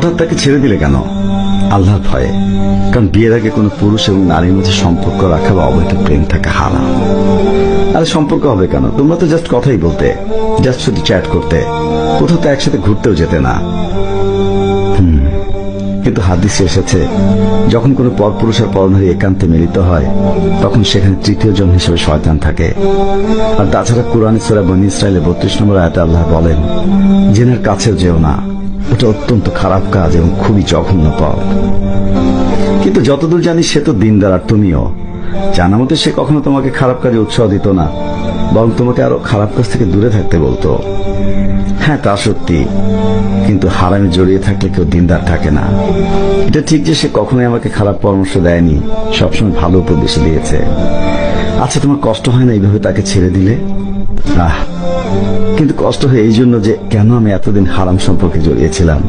হঠাৎ তাকে ছেড়ে দিলে কেন? আল্লাহর ভয়ে। কারণ বিয়ের আগে কোনো পুরুষ এবং নারীর মধ্যে সম্পর্ক রাখা বা অবৈধ প্রেম থাকা হারাম। আরে সম্পর্ক হবে কেন? তোমরা তো জাস্ট কথাই বলতে, জাস্ট শুধু চ্যাট করতে, কোথাও তো একসাথে ঘুরতেও যেতে না। কিন্তু হাদিসে এসেছে, যখন কোনো পরপুরুষ আর পরনারী একান্তে মিলিত হয়, তখন সেখানে তৃতীয় জন হিসেবে শয়তান থাকে। আর তাছাড়া কোরআনে সূরা বনী ইসরাঈলের 32 নম্বর আয়াতে আল্লাহ বলেন, জিনের কাছেও যেও না, ওটা অত্যন্ত খারাপ কাজ এবং খুবই জঘন্য পথ। কিন্তু যতদূর জানি সে তো দিনদার, আর তুমিও জানা মতে সে কখনো তোমাকে খারাপ কাজে উৎসাহ দিত না, বরং তোমাকে আরো খারাপ কাজ থেকে দূরে থাকতে বলতো। হ্যাঁ, তা সত্যি, কিন্তু হারামে জড়িয়ে থাকলে কেউ দিনদার থাকে না। এটা ঠিক যে সে কখনোই আমাকে খারাপ পরামর্শ দেয়নি, সবসময় ভালো উপদেশ দিয়েছে। আচ্ছা, তোমার কষ্ট হয় না এইভাবে তাকে ছেড়ে দিলে? কিন্তু কষ্ট হয় এই জন্য যে কেন আমি এতদিন হারাম সম্পর্কে জড়িয়েছিলাম।